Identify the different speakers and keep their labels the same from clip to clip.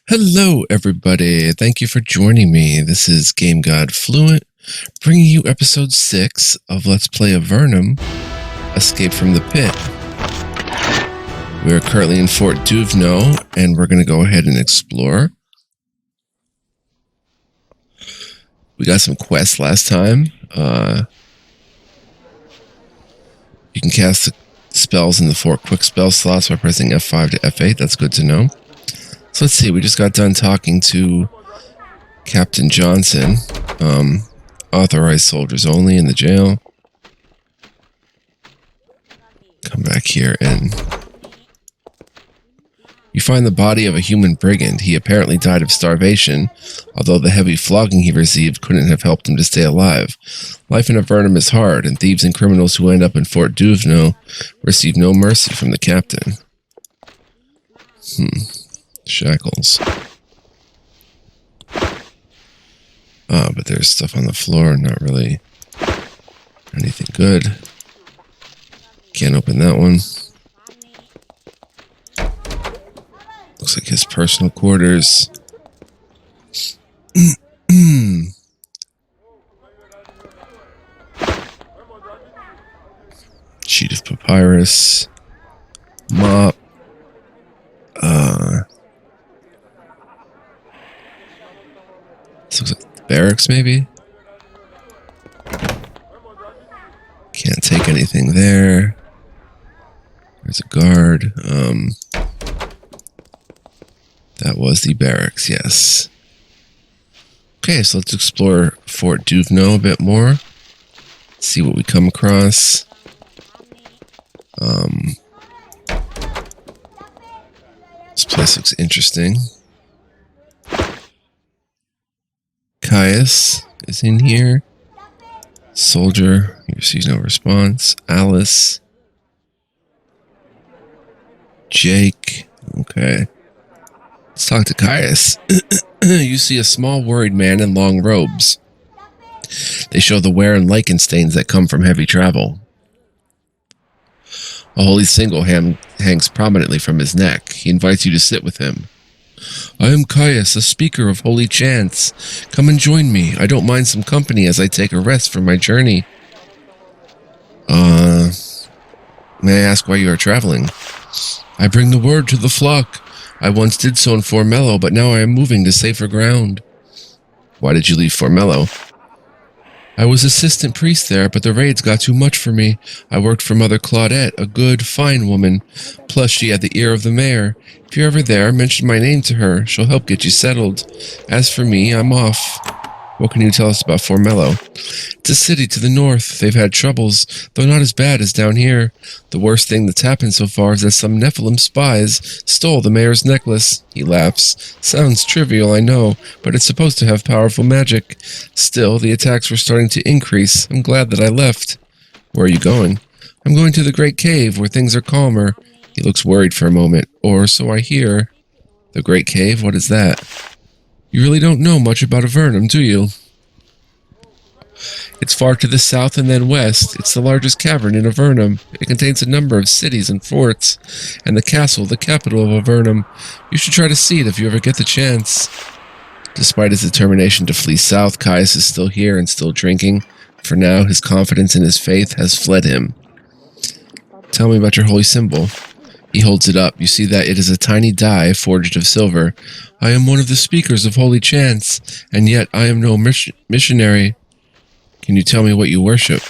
Speaker 1: Hello, everybody. Thank you for joining me. This is Game God Fluent, bringing you episode 6 of Let's Play Avernum, Escape from the Pit. We are currently in Fort Duvno, and we're going to go ahead and explore. We got some quests last time. You can cast the spells in the 4 quick spell slots by pressing F5 to F8. That's good to know. So let's see, we just got done talking to Captain Johnson, authorized soldiers only in the jail. Come back here and you find the body of a human brigand. He apparently died of starvation, although the heavy flogging he received couldn't have helped him to stay alive. Life in Avernum is hard, and thieves and criminals who end up in Fort Duvno receive no mercy from the captain. Shackles. But there's stuff on the floor, not really anything good. Can't open that one. Looks like his personal quarters. Sheet of papyrus. Mop. This looks like the barracks, maybe? Can't take anything there. There's a guard. That was the barracks, yes. Okay, so let's explore Fort Duvno a bit more. See what we come across. This place looks interesting. Caius is in here. Soldier, he receives no response. Alice. Jake. Okay. Let's talk to Caius. You see a small, worried man in long robes. They show the wear and lichen stains that come from heavy travel. A holy symbol hangs prominently from his neck. He invites you to sit with him. I am Caius, a speaker of holy chants. Come and join me. I don't mind some company as I take a rest from my journey. May I ask why you are traveling? I bring the word to the flock. I once did so in Formello, but now I am moving to safer ground. Why did you leave Formello? I was assistant priest there, but the raids got too much for me. I worked for Mother Claudette, a good, fine woman. Plus, she had the ear of the mayor. If you're ever there, mention my name to her. She'll help get you settled. As for me, I'm off. What can you tell us about Formello? It's a city to the north. They've had troubles, though not as bad as down here. The worst thing that's happened so far is that some Nephilim spies stole the mayor's necklace. He laughs. Sounds trivial, I know, but it's supposed to have powerful magic. Still, the attacks were starting to increase. I'm glad that I left. Where are you going? I'm going to the Great Cave, where things are calmer. He looks worried for a moment, or so I hear. The Great Cave? What is that? You really don't know much about Avernum, do you? It's far to the south and then west. It's the largest cavern in Avernum. It contains a number of cities and forts, and the castle, the capital of Avernum. You should try to see it if you ever get the chance. Despite his determination to flee south, Caius is still here and still drinking. For now, his confidence in his faith has fled him. Tell me about your holy symbol. He holds it up. You see that it is a tiny die forged of silver. I am one of the speakers of holy chants, and yet I am no missionary. Can you tell me what you worship?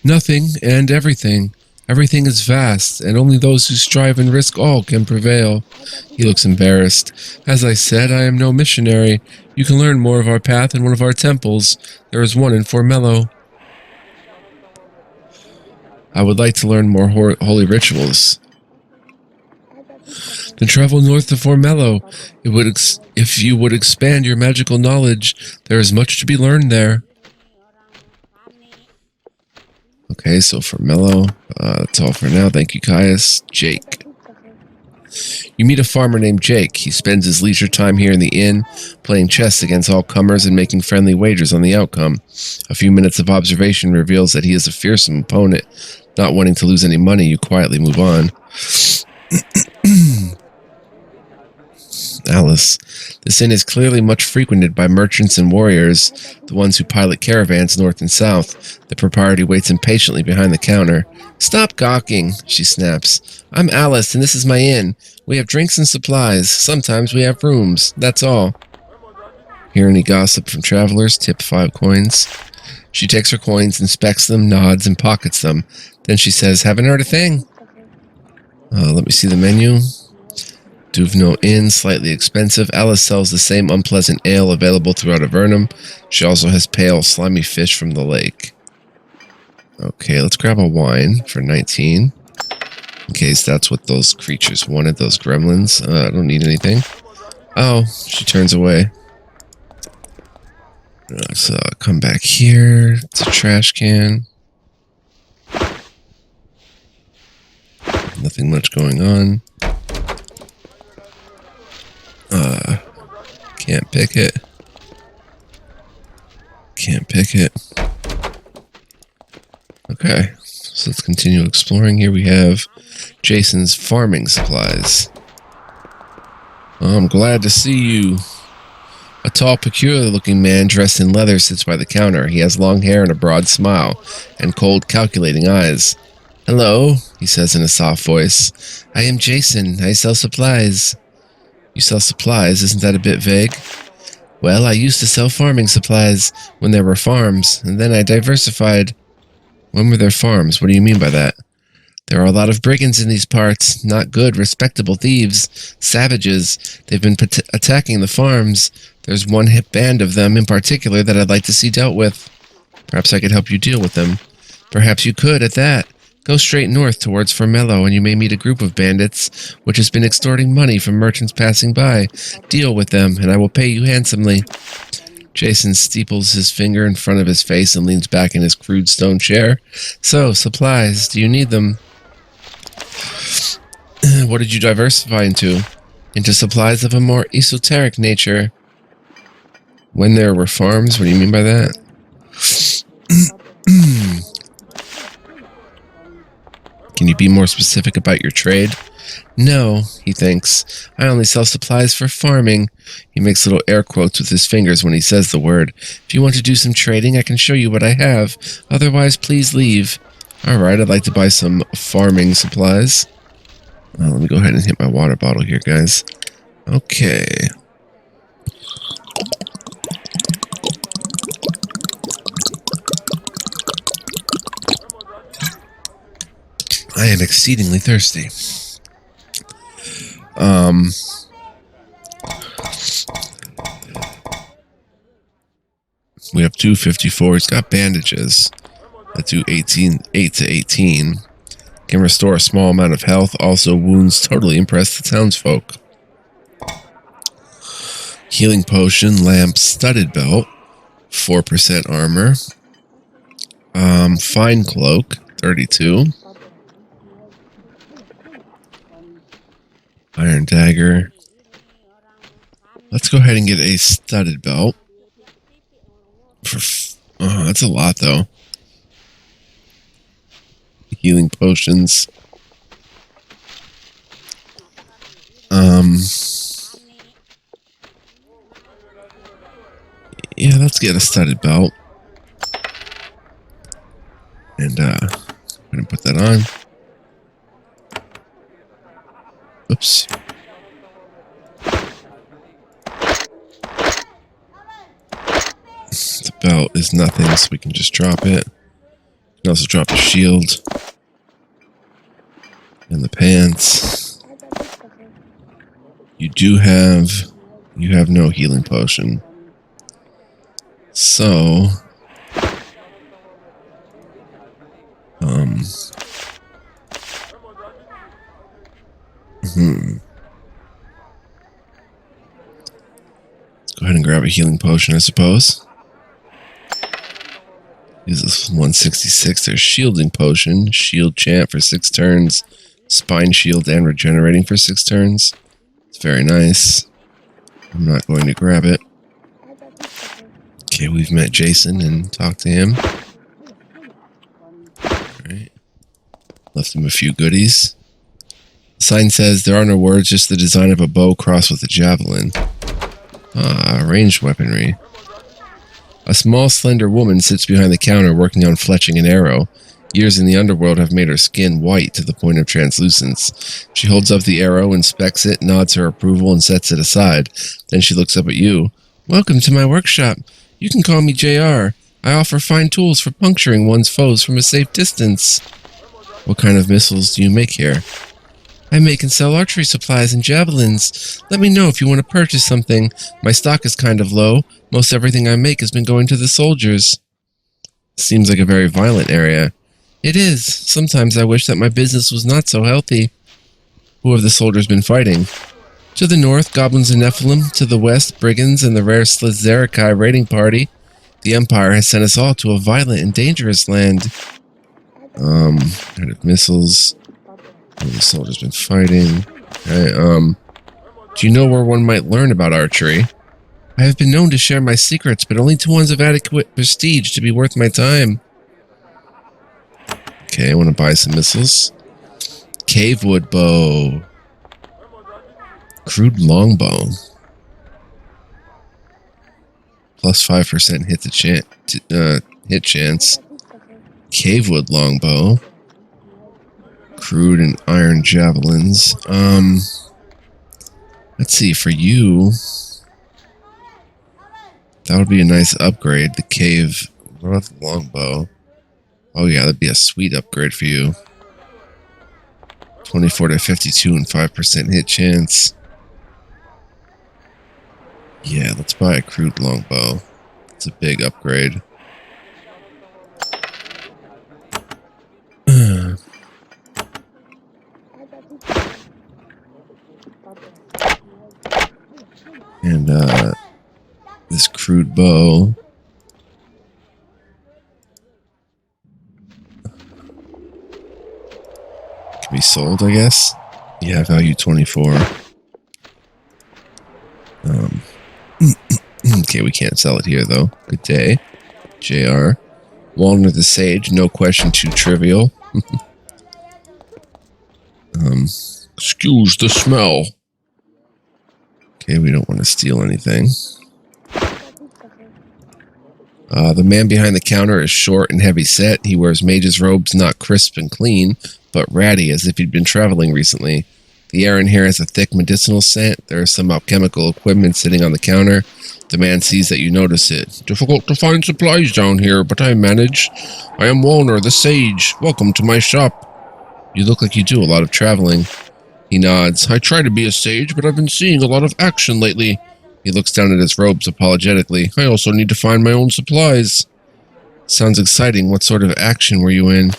Speaker 1: Nothing and everything. Everything is vast, and only those who strive and risk all can prevail. He looks embarrassed. As I said, I am no missionary. You can learn more of our path in one of our temples. There is one in Formello. I would like to learn more holy rituals. Then travel north to Formello. If you would expand your magical knowledge, there is much to be learned there. Okay, so Formello. That's all for now. Thank you, Caius. Jake. You meet a farmer named Jake. He spends his leisure time here in the inn, playing chess against all comers and making friendly wagers on the outcome. A few minutes of observation reveals that he is a fearsome opponent. Not wanting to lose any money, you quietly move on. Alice. This inn is clearly much frequented by merchants and warriors, the ones who pilot caravans north and south. The proprietor waits impatiently behind the counter. Stop gawking, she snaps. I'm Alice, and this is my inn. We have drinks and supplies. Sometimes we have rooms. That's all. Hear any gossip from travelers? Tip 5 coins. She takes her coins, inspects them, nods, and pockets them. Then she says, haven't heard a thing. Let me see the menu. Duvno Inn, slightly expensive. Alice sells the same unpleasant ale available throughout Avernum. She also has pale, slimy fish from the lake. Okay, let's grab a wine for 19. In case that's what those creatures wanted, those gremlins. I don't need anything. Oh, she turns away. Let's come back here. It's a trash can. Nothing much going on. Can't pick it. Can't pick it. Okay, so let's continue exploring. Here we have Jason's farming supplies. I'm glad to see you. A tall, peculiar-looking man dressed in leather sits by the counter. He has long hair and a broad smile, and cold, calculating eyes. Hello, he says in a soft voice. I am Jason. I sell supplies. You sell supplies? Isn't that a bit vague? Well, I used to sell farming supplies when there were farms, and then I diversified. When were there farms? What do you mean by that? There are a lot of brigands in these parts. Not good, respectable thieves. Savages. They've been attacking the farms. There's one hit band of them in particular that I'd like to see dealt with. Perhaps I could help you deal with them. Perhaps you could, at that. Go straight north towards Formello, and you may meet a group of bandits which has been extorting money from merchants passing by. Deal with them, and I will pay you handsomely. Jason steeples his finger in front of his face and leans back in his crude stone chair. So, supplies. Do you need them? What did you diversify into? Into supplies of a more esoteric nature. When there were farms? What do you mean by that? Can you be more specific about your trade? No, he thinks. I only sell supplies for farming. He makes little air quotes with his fingers when he says the word. If you want to do some trading, I can show you what I have. Otherwise, please leave. Alright, I'd like to buy some farming supplies. Let me go ahead and hit my water bottle here, guys. Okay. I am exceedingly thirsty. We have 254. It's got bandages that do 8 to 18. Can restore a small amount of health. Also, wounds totally impress the townsfolk. Healing potion, lamp, studded belt, 4% armor. Fine cloak, 32. Iron dagger. Let's go ahead and get a studded belt. That's a lot, though. Healing potions. Yeah, let's get a studded belt. And, I'm gonna put that on. Oops. The belt is nothing, so we can just drop it. You can also drop the shield. And the pants. You have no healing potion. So, let's go ahead and grab a healing potion, I suppose. Use this 166. There's shielding potion, shield chant for 6 turns, spine shield and regenerating for 6 turns. It's very nice. I'm not going to grab it. Okay, we've met Jason and talked to him. Alright. Left him a few goodies. Sign says there are no words, just the design of a bow crossed with a javelin. Ah, ranged weaponry. A small, slender woman sits behind the counter working on fletching an arrow. Years in the underworld have made her skin white to the point of translucence. She holds up the arrow, inspects it, nods her approval, and sets it aside. Then she looks up at you. Welcome to my workshop. You can call me JR. I offer fine tools for puncturing one's foes from a safe distance. What kind of missiles do you make here? I make and sell archery supplies and javelins. Let me know if you want to purchase something. My stock is kind of low. Most everything I make has been going to the soldiers. Seems like a very violent area. It is. Sometimes I wish that my business was not so healthy. Who have the soldiers been fighting? To the north, goblins and Nephilim. To the west, brigands and the rare Slizerikai raiding party. The Empire has sent us all to a violent and dangerous land. Kind of missiles. Who the soldiers been fighting? Okay, do you know where one might learn about archery? I have been known to share my secrets, but only to ones of adequate prestige to be worth my time. Okay, I want to buy some missiles. Cavewood bow. Crude longbow. Plus 5% hit chance. Cavewood longbow. Crude and iron javelins. Let's see, for you, that would be a nice upgrade. The cave. What about the longbow? Oh yeah, that'd be a sweet upgrade for you. 24 to 52 and 5% hit chance. Yeah, let's buy a crude longbow. It's a big upgrade. And this crude bow. Can be sold, I guess. Yeah, value 24. Okay, we can't sell it here, though. Good day. JR. Walner the Sage, no question too trivial. Excuse the smell. Okay, we don't want to steal anything. The man behind the counter is short and heavy set. He wears mage's robes, not crisp and clean, but ratty as if he'd been traveling recently. The air in here has a thick medicinal scent. There is some alchemical equipment sitting on the counter. The man sees that you notice it. Difficult to find supplies down here, but I manage. I am Walner, the Sage. Welcome to my shop. You look like you do a lot of traveling. He nods. I try to be a sage, but I've been seeing a lot of action lately. He looks down at his robes apologetically. I also need to find my own supplies. Sounds exciting. What sort of action were you in?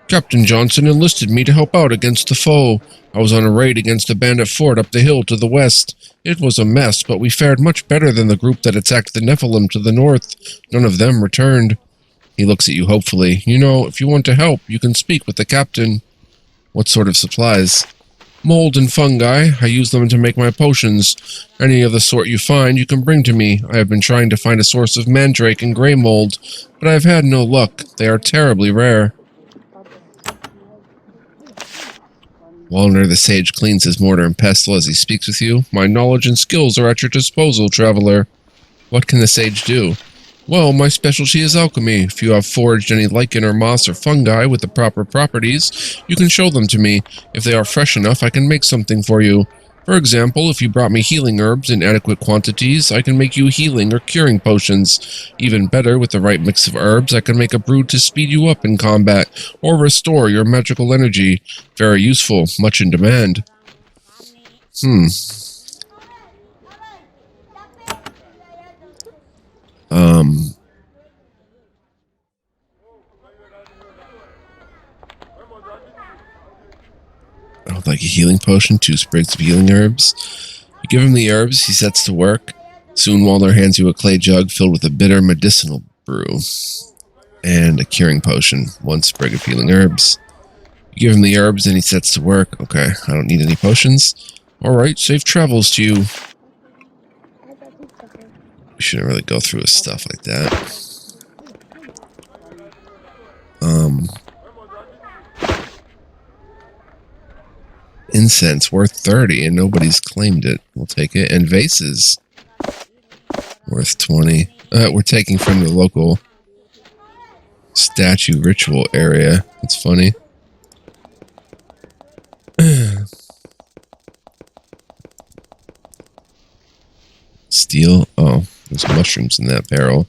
Speaker 1: Captain Johnson enlisted me to help out against the foe. I was on a raid against a bandit fort up the hill to the west. It was a mess, but we fared much better than the group that attacked the Nephilim to the north. None of them returned. He looks at you hopefully. You know, if you want to help, you can speak with the captain. What sort of supplies? Mold and fungi. I use them to make my potions. Any of the sort you find, you can bring to me. I have been trying to find a source of mandrake and grey mold, but I have had no luck. They are terribly rare. Walner the Sage cleans his mortar and pestle as he speaks with you. My knowledge and skills are at your disposal, traveler. What can the sage do? Well, my specialty is alchemy. If you have foraged any lichen or moss or fungi with the proper properties, you can show them to me. If they are fresh enough, I can make something for you. For example, if you brought me healing herbs in adequate quantities, I can make you healing or curing potions. Even better, with the right mix of herbs, I can make a brew to speed you up in combat, or restore your magical energy. Very useful, much in demand. I would like a healing potion, 2 sprigs of healing herbs. You give him the herbs, he sets to work. Soon Walner hands you a clay jug filled with a bitter medicinal brew. And a curing potion, 1 sprig of healing herbs. You give him the herbs and he sets to work. Okay, I don't need any potions. Alright, safe travels to you. We shouldn't really go through his stuff like that. Incense worth 30 and nobody's claimed it. We'll take it. And vases worth 20. We're taking from the local statue ritual area. That's funny. Steel. Oh, there's mushrooms in that barrel.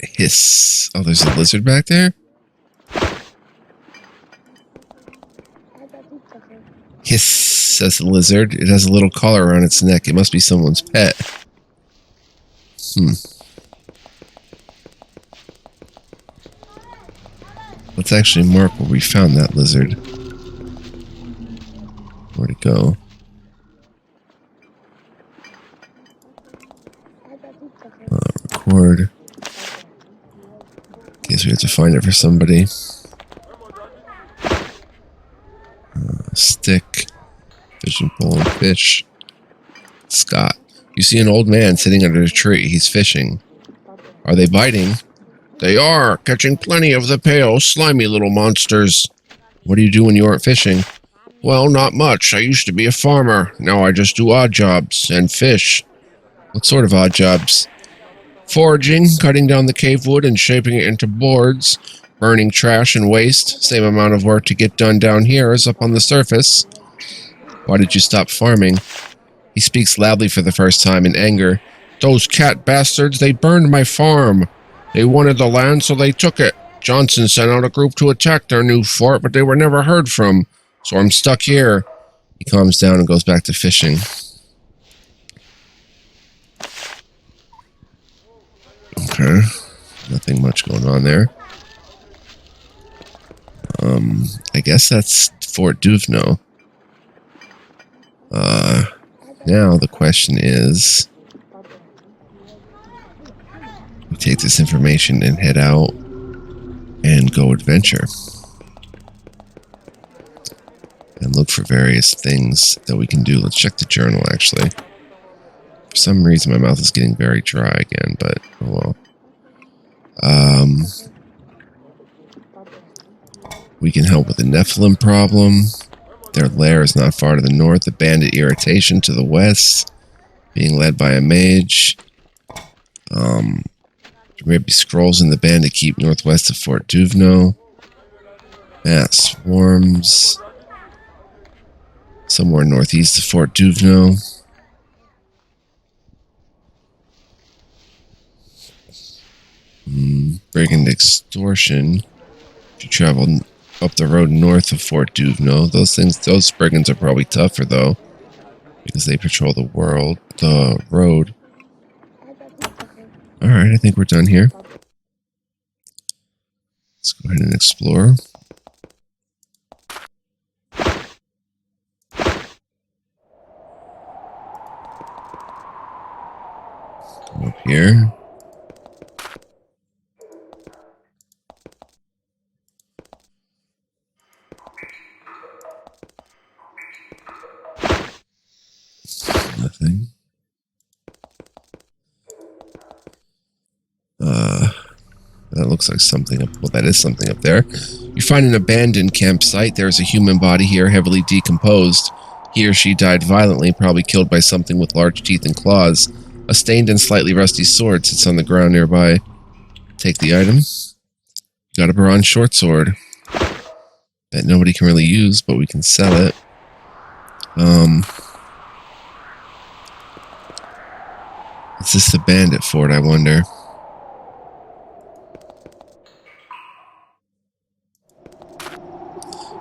Speaker 1: Hiss. Oh, there's a lizard back there? Hiss, says the lizard. It has a little collar around its neck. It must be someone's pet. Let's actually mark where we found that lizard. Where'd it go? Record. Guess we have to find it for somebody. Stick. Fishing pole and fish. Scott. You see an old man sitting under a tree. He's fishing. Are they biting? They are. Catching plenty of the pale, slimy little monsters. What do you do when you aren't fishing? Well, not much. I used to be a farmer. Now I just do odd jobs and fish. What sort of odd jobs? Foraging, cutting down the cave wood and shaping it into boards, burning trash and waste. Same amount of work to get done down here as up on the surface. Why did you stop farming? He speaks loudly for the first time in anger. Those cat bastards, they burned my farm. They wanted the land, so they took it. Johnson sent out a group to attack their new fort, but they were never heard from. So I'm stuck here. He calms down and goes back to fishing. Okay. Nothing much going on there. I guess that's Fort Duvno. Now the question is, we take this information and head out and go adventure. And look for various things that we can do. Let's check the journal, actually. For some reason, my mouth is getting very dry again, but oh well. We can help with the Nephilim problem. Their lair is not far to the north. The bandit irritation to the west. Being led by a mage. There may be scrolls in the bandit keep northwest of Fort Duvno. Mass swarms. Somewhere northeast of Fort Duvno. Brigand extortion. If you travel up the road north of Fort Duvno, those brigands are probably tougher though, because they patrol the road. All right, I think we're done here. Let's go ahead and explore. Come up here. Nothing. That looks like something up. Well, that is something up there. You find an abandoned campsite. There is a human body here, heavily decomposed. He or she died violently, probably killed by something with large teeth and claws. A stained and slightly rusty sword sits on the ground nearby. Take the item. Got a bronze short sword that nobody can really use, but we can sell it. Is this the bandit fort, I wonder?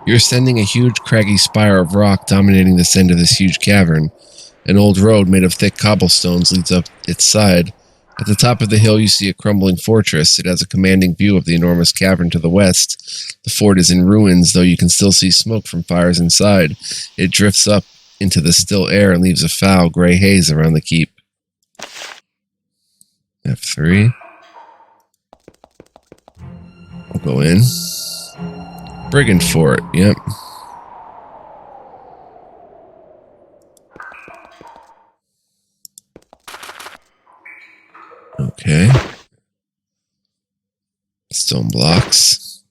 Speaker 1: You're ascending a huge craggy spire of rock dominating the center of this huge cavern. An old road made of thick cobblestones leads up its side. At the top of the hill you see a crumbling fortress. It has a commanding view of the enormous cavern to the west. The fort is in ruins, though you can still see smoke from fires inside. It drifts up into the still air and leaves a foul gray haze around the keep. F3. We'll go in. Brigand fort, yep. Okay. stone blocks.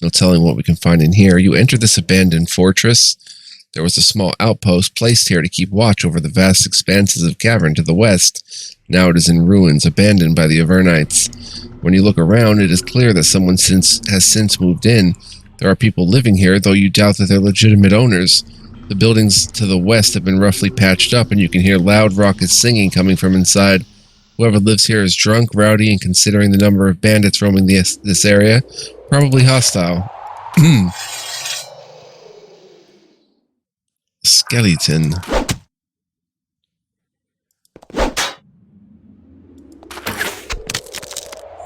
Speaker 1: No telling what we can find in here. You enter this abandoned fortress. There was a small outpost placed here to keep watch over the vast expanses of cavern to the west. Now it is in ruins, abandoned by the Avernites. When you look around, it is clear that someone has since moved in. There are people living here, though you doubt that they're legitimate owners. The buildings to the west have been roughly patched up, and you can hear loud, raucous singing coming from inside. Whoever lives here is drunk, rowdy, and considering the number of bandits roaming this area, probably hostile. Skeleton.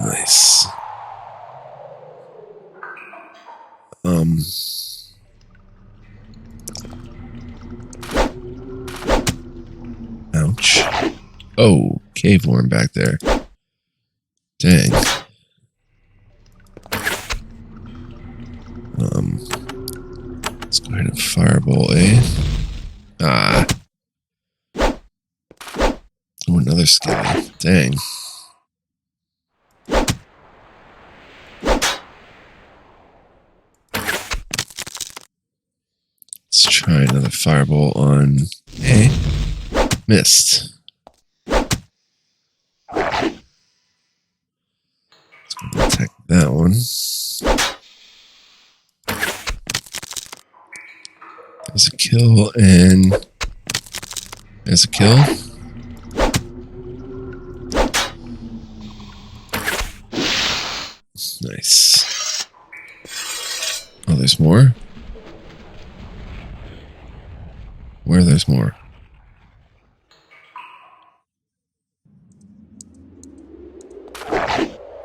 Speaker 1: Nice. Ouch. Oh, cave worm back there. Dang. Let's go ahead and fireball A. Ah. Oh, another skelly. Dang. Let's try another fireball on A. Missed. Let's go attack that one. There's a kill, and there's a kill. Nice. Oh, there's more? Where there's more?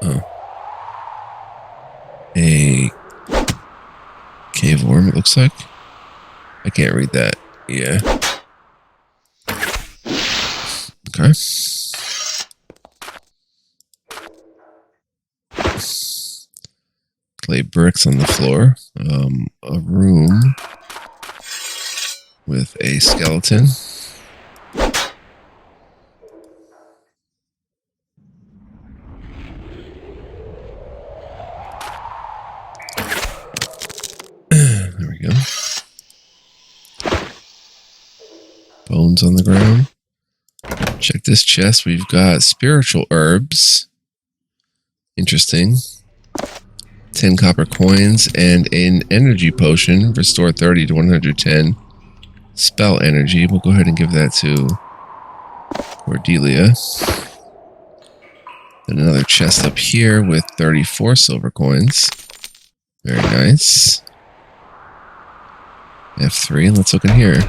Speaker 1: Oh. A cave worm, it looks like. I can't read that. Yeah. Okay. Clay bricks on the floor. A room with a skeleton. There we go. Bones on the ground. Check this chest. We've got spiritual herbs. Interesting. 10 copper coins and an energy potion. Restore 30 to 110. Spell energy. We'll go ahead and give that to Cordelia. Then another chest up here with 34 silver coins. Very nice. F3. Let's look in here.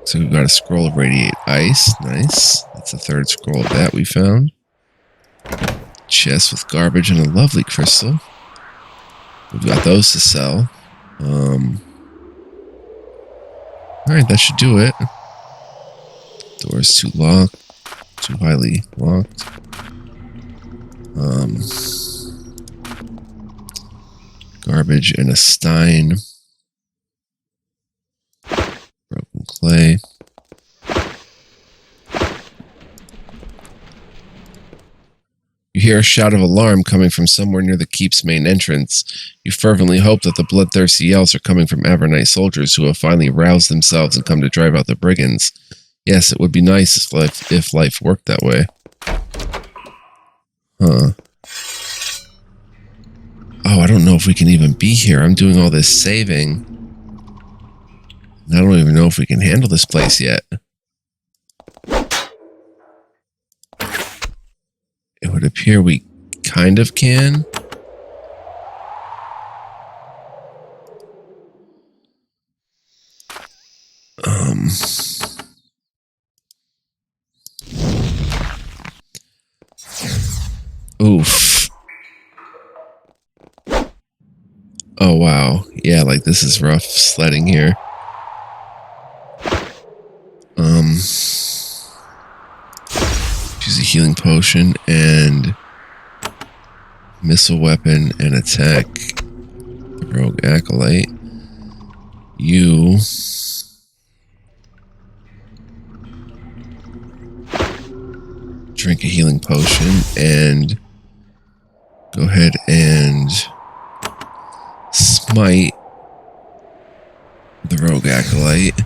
Speaker 1: So we've got a scroll of radiate ice. Nice. That's the third scroll of that we found. Chest with garbage and a lovely crystal. We've got those to sell. Alright, that should do it. Door's too locked. Too highly locked. Garbage and a stein. Broken clay. You hear a shout of alarm coming from somewhere near the keep's main entrance. You fervently hope that the bloodthirsty yells are coming from Avernite soldiers who have finally roused themselves and come to drive out the brigands. Yes, it would be nice if life worked that way. Huh. Oh, I don't know if we can even be here. I'm doing all this saving. I don't even know if we can handle this place yet. It would appear we kind of can. Oof. Oh, wow. Yeah, like this is rough sledding here. Use a healing potion and missile weapon and attack the rogue acolyte. You drink a healing potion and go ahead and smite the rogue acolyte. It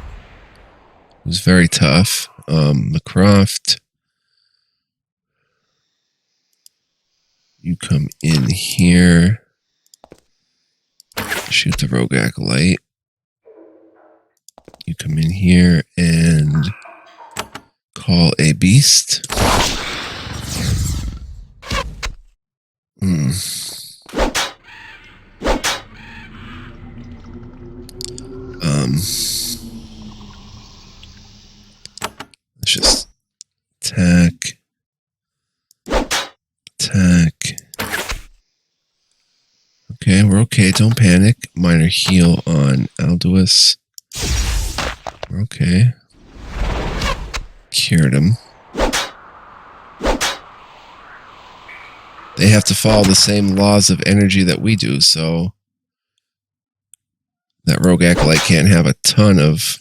Speaker 1: was very tough. McCroft, you come in here. Shoot the rogue acolyte. You come in here and call a beast. Let's just attack. Okay, we're okay. Don't panic. Minor heal on Alduus. We're okay. Cured him. They have to follow the same laws of energy that we do, so that rogue acolyte can't have a ton of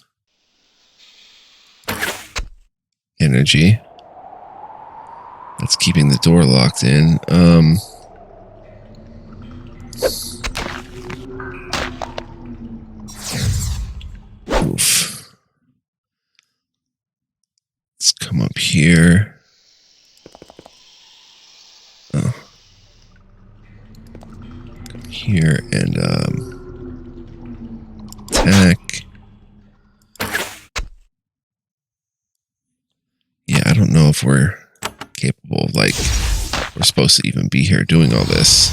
Speaker 1: energy. That's keeping the door locked in. Oof. Let's come up here. Oh. Come here and attack. Yeah, I don't know if we're capable of, like, we're supposed to even be here doing all this.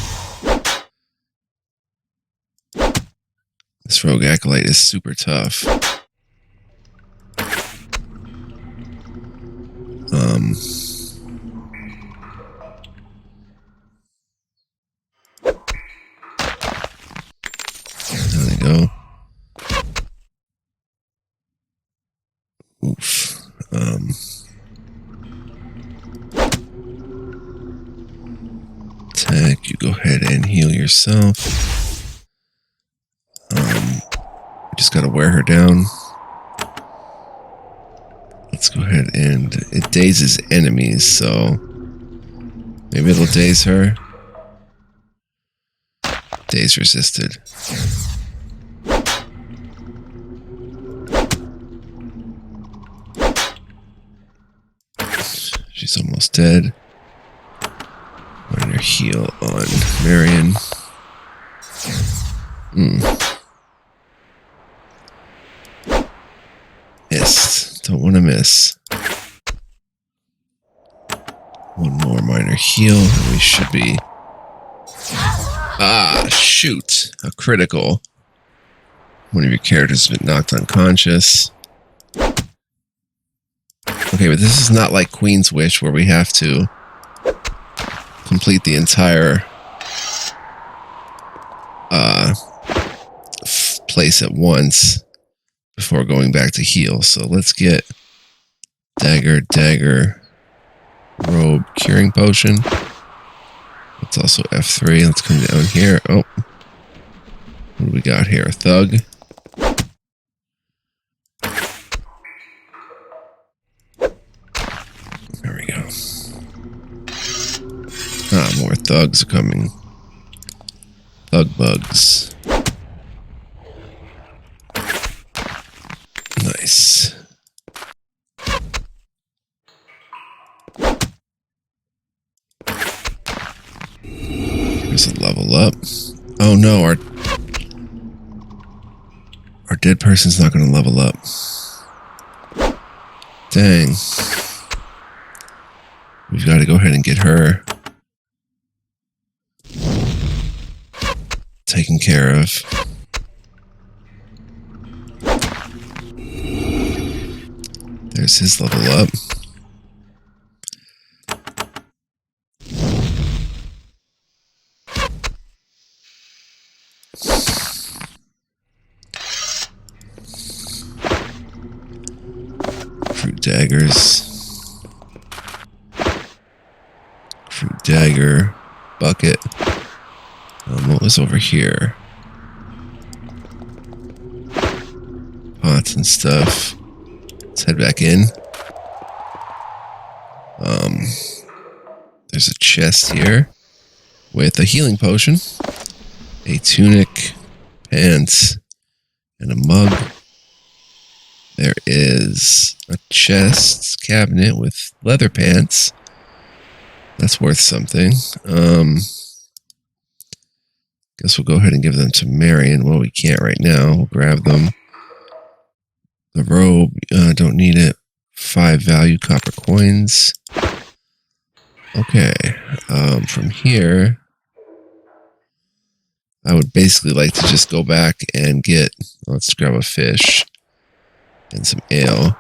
Speaker 1: This rogue acolyte is super tough. There they go. Oof. Attack, you go ahead and heal yourself. Just gotta wear her down. Let's go ahead and it dazes enemies, so maybe it'll daze her. Daze resisted. She's almost dead. Minor heal on Marion. Missed. Don't want to miss. One more minor heal, and we should be... Ah, shoot. A critical. One of your characters has been knocked unconscious. Okay, but this is not like Queen's Wish, where we have to complete the entire place at once before going back to heal. So let's get dagger, robe, curing potion. It's also F3. Let's come down here. Oh, what do we got here? A thug. There we go. Ah, more thugs are coming. Thug bugs. Nice. Here's a level up. Oh no, our dead person's not going to level up. Dang. We've got to go ahead and get her taken care of. There's his level up. Fruit daggers. Fruit dagger. Bucket. What was over here? Pots and stuff. Let's head back in. There's a chest here with a healing potion, a tunic, pants, and a mug. There is a chest cabinet with leather pants. That's worth something. Guess we'll go ahead and give them to Marion. Well, we can't right now. We'll grab them. The robe, don't need it. 5 value copper coins. Okay. From here, I would basically like to just go back and get, let's grab a fish and some ale.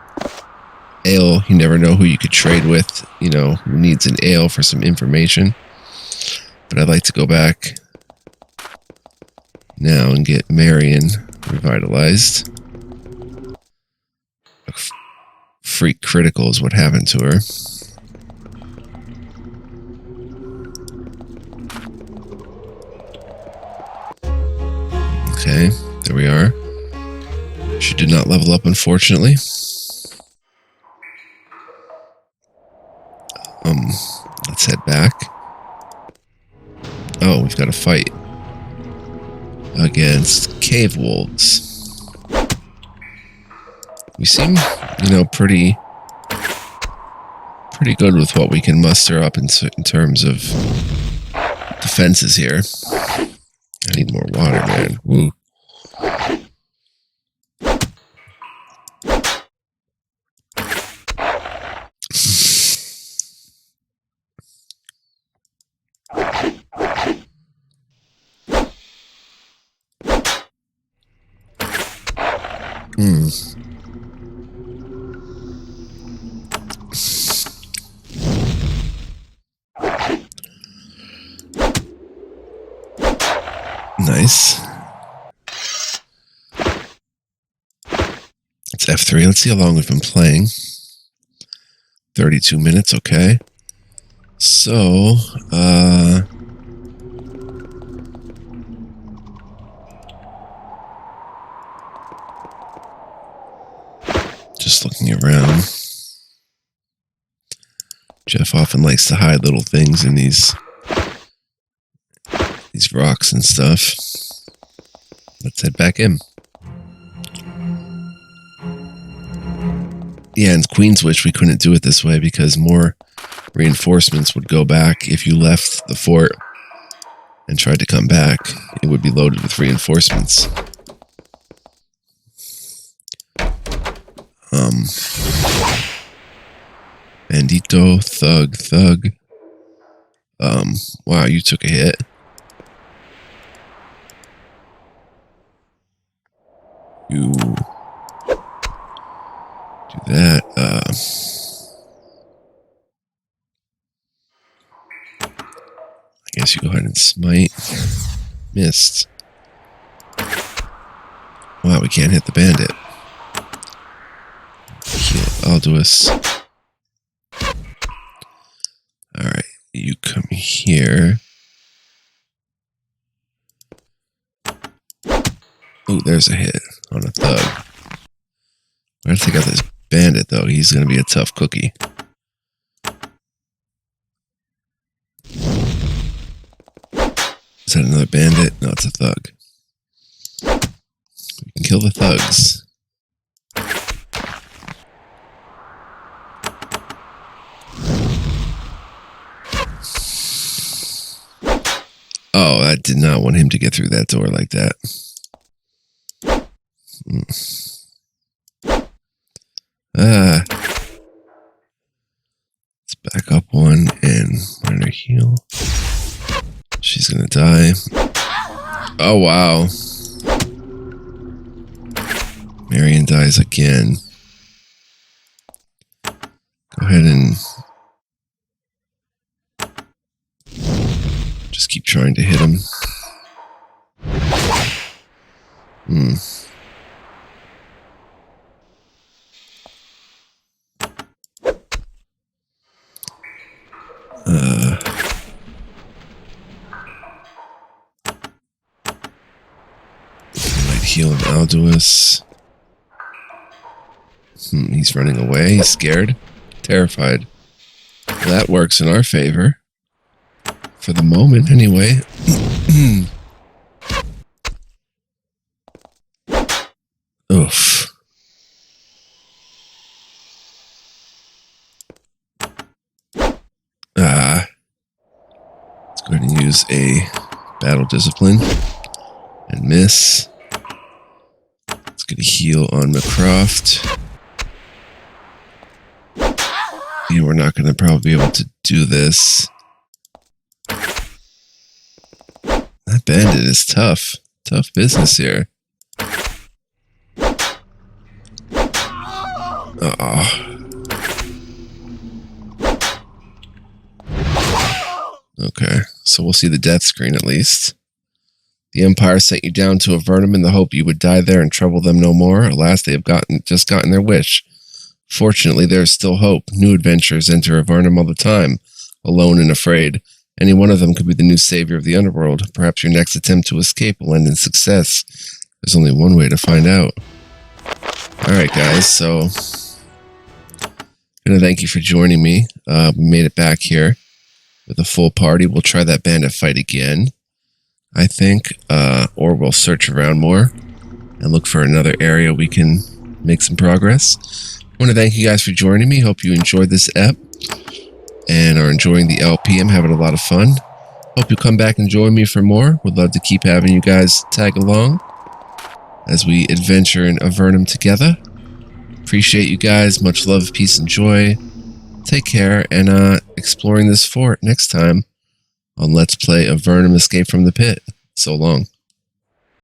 Speaker 1: Ale, you never know who you could trade with, you know, who needs an ale for some information. But I'd like to go back now and get Marion revitalized. Freak critical is what happened to her. Okay, there we are. She did not level up, unfortunately. Let's head back. Oh, we've got a fight against cave wolves. We seem, you know, pretty good with what we can muster up in terms of defenses here. I need more water, man. Woo. Nice. It's F3. Let's see how long we've been playing. 32 minutes, okay. So, just looking around. Jeff often likes to hide little things in these rocks and stuff. Let's head back in. Yeah, in Queen's Wish we couldn't do it this way because more reinforcements would go back. If you left the fort and tried to come back, it would be loaded with reinforcements. Bandito, thug. Wow, you took a hit. You do that. I guess you go ahead and smite. Missed. Wow, we can't hit the bandit. I'll do us. Alright, you come here. Oh, there's a hit on a thug. I gotta take out this bandit, though. He's gonna be a tough cookie. Is that another bandit? No, it's a thug. We can kill the thugs. Oh, I did not want him to get through that door like that. Let's back up one and let her heal. She's gonna die. Oh, wow. Marion dies again. Go ahead and just keep trying to hit him. Might heal him, Alduus. He's running away. He's scared. Terrified. That works in our favor. For the moment, anyway. Oof. Let's go ahead and use a battle discipline. And miss. Let's get a heal on McCroft. Yeah, we're not going to probably be able to do this. That bandit is tough. Tough business here. Okay, so we'll see the death screen at least. The Empire sent you down to Avernum in the hope you would die there and trouble them no more. Alas, they have just gotten their wish. Fortunately, there is still hope. New adventurers enter Avernum all the time, alone and afraid. Any one of them could be the new savior of the underworld. Perhaps your next attempt to escape will end in success. There's only one way to find out. Alright guys, so I'm going to thank you for joining me. We made it back here with a full party. We'll try that bandit fight again, I think, or we'll search around more and look for another area we can make some progress. I want to thank you guys for joining me. Hope you enjoyed this ep and are enjoying the LP. I'm having a lot of fun. Hope you come back and join me for more. Would love to keep having you guys tag along as we adventure in Avernum together. Appreciate you guys. Much love, peace, and joy. Take care, and exploring this fort next time on Let's Play Avernum Escape from the Pit. So long.